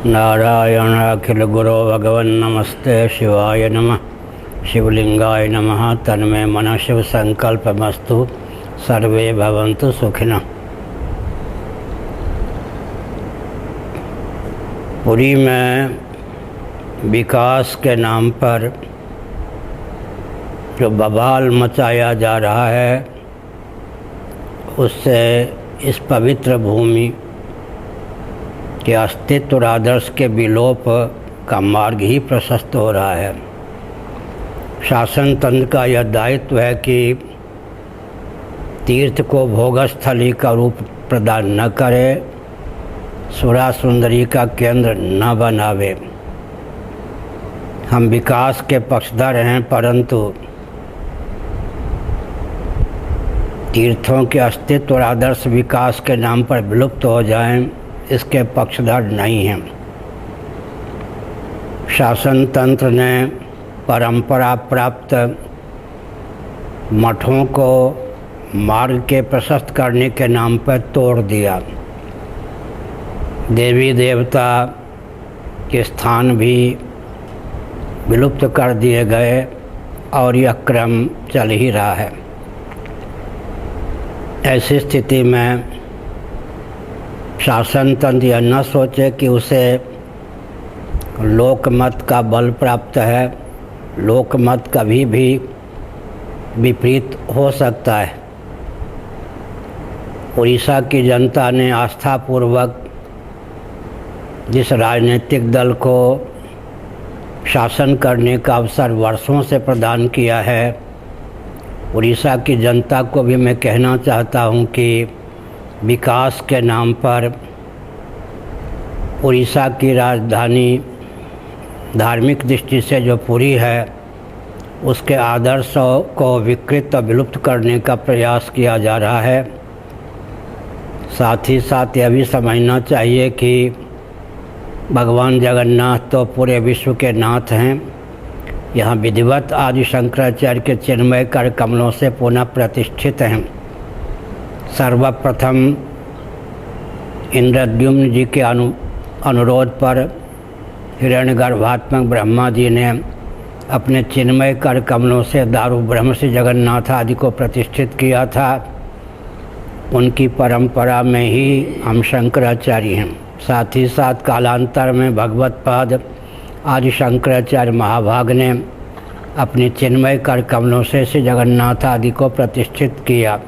नारायण अखिल गुरो भगवन् नमस्ते शिवाय नमः। शिवलिंगाय नमः। तन्मे मन शिव संकल्पमस्तु। सर्वे भवन्तु सुखिनः। पुरी में विकास के नाम पर जो बवाल मचाया जा रहा है, उससे इस पवित्र भूमि के अस्तित्व और आदर्श के विलोप का मार्ग ही प्रशस्त हो रहा है। शासन तंत्र का यह दायित्व है कि तीर्थ को भोगस्थली का रूप प्रदान न करे, सुरा सुंदरी का केंद्र न बनावे। हम विकास के पक्षधर हैं, परंतु तीर्थों के अस्तित्व और आदर्श विकास के नाम पर विलुप्त हो जाएं, इसके पक्षधर नहीं हैं। शासन तंत्र ने परंपरा प्राप्त मठों को मार्ग के प्रशस्त करने के नाम पर तोड़ दिया। देवी देवता के स्थान भी विलुप्त कर दिए गए और यह क्रम चल ही रहा है। ऐसी स्थिति में शासन तंत्र यह न सोचे कि उसे लोकमत का बल प्राप्त है। लोकमत कभी भी विपरीत हो सकता है। उड़ीसा की जनता ने आस्थापूर्वक जिस राजनीतिक दल को शासन करने का अवसर वर्षों से प्रदान किया है, उड़ीसा की जनता को भी मैं कहना चाहता हूं कि विकास के नाम पर उड़ीसा की राजधानी धार्मिक दृष्टि से जो पुरी है, उसके आदर्शों को विकृत और विलुप्त करने का प्रयास किया जा रहा है। साथ ही साथ यह भी समझना चाहिए कि भगवान जगन्नाथ तो पूरे विश्व के नाथ हैं। यहाँ विधिवत आदि शंकराचार्य के चिन्मय कर कमलों से पुनः प्रतिष्ठित हैं। सर्वप्रथम इंद्रद्युम्न जी के अनुरोध पर हिरण्यगर्भात्मक ब्रह्मा जी ने अपने चिन्मय कर कमलों से दारु ब्रह्म से जगन्नाथ आदि को प्रतिष्ठित किया था। उनकी परंपरा में ही हम शंकराचार्य हैं। साथ ही साथ कालांतर में भगवत पाद आदि शंकराचार्य महाभाग ने अपने चिन्मय कर कमलों से श्री जगन्नाथ आदि को प्रतिष्ठित किया।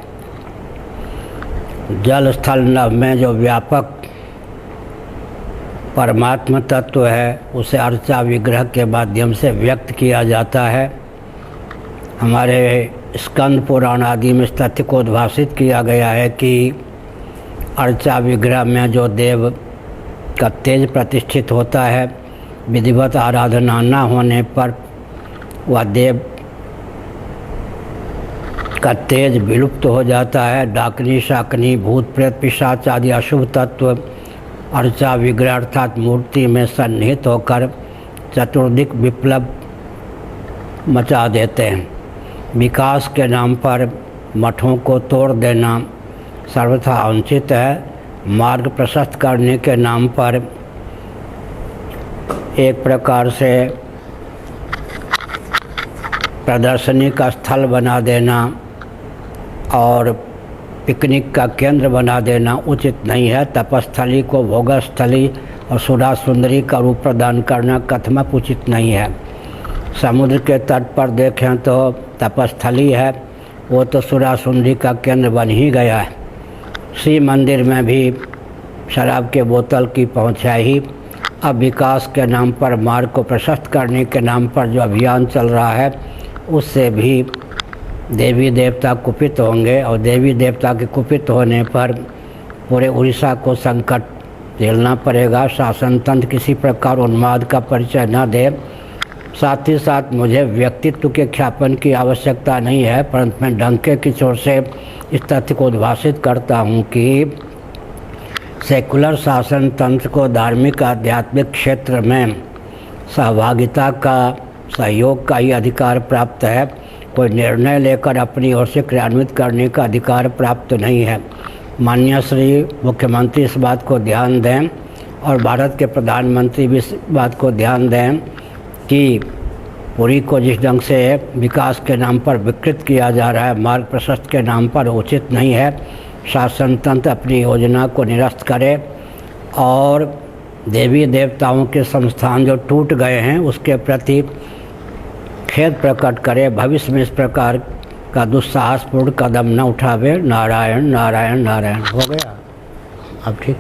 जल स्थल नभ में जो व्यापक परमात्म तत्व है, उसे अर्चा विग्रह के माध्यम से व्यक्त किया जाता है। हमारे स्कंद पुराण आदि में इस तथ्य को उद्भाषित किया गया है कि अर्चा विग्रह में जो देव का तेज प्रतिष्ठित होता है, विधिवत आराधना न होने पर वह देव का तेज विलुप्त हो जाता है। डाकनी शाकनी भूत प्रेत पिशाच आदि अशुभ तत्व अर्चा विग्रह अर्थात मूर्ति में सन्निहित होकर चतुर्दिक विप्लव मचा देते हैं। विकास के नाम पर मठों को तोड़ देना सर्वथा अनुचित है। मार्ग प्रशस्त करने के नाम पर एक प्रकार से प्रदर्शनी का स्थल बना देना और पिकनिक का केंद्र बना देना उचित नहीं है। तपस्थली को भोगस्थली और सुरा सुंदरी का रूप प्रदान करना कथमक उचित नहीं है। समुद्र के तट पर देखें तो तपस्थली है, वो तो सुरा सुंदरी का केंद्र बन ही गया है। श्री मंदिर में भी शराब के बोतल की पहुँच है ही। अब विकास के नाम पर मार्ग को प्रशस्त करने के नाम पर जो अभियान चल रहा है, उससे भी देवी देवता कुपित होंगे और देवी देवता के कुपित होने पर पूरे उड़ीसा को संकट झेलना पड़ेगा। शासन तंत्र किसी प्रकार उन्माद का परिचय न दे। साथ ही साथ मुझे व्यक्तित्व के ख्यापन की आवश्यकता नहीं है, परंतु मैं डंके की चोट से इस तथ्य को उद्भाषित करता हूँ कि सेकुलर शासन तंत्र को धार्मिक आध्यात्मिक क्षेत्र में सहभागिता का सहयोग का ही अधिकार प्राप्त है। कोई निर्णय लेकर अपनी ओर से क्रियान्वित करने का अधिकार प्राप्त नहीं है। माननीय श्री मुख्यमंत्री इस बात को ध्यान दें और भारत के प्रधानमंत्री भी इस बात को ध्यान दें कि पुरी को जिस ढंग से विकास के नाम पर विकृत किया जा रहा है, मार्ग प्रशस्त के नाम पर, उचित नहीं है। शासन तंत्र अपनी योजना को निरस्त करे और देवी देवताओं के संस्थान जो टूट गए हैं उसके प्रति खेद प्रकट करे, भविष्य में इस प्रकार का दुस्साहसपूर्ण कदम न उठावे। नारायण नारायण नारायण। हो गया अब ठीक।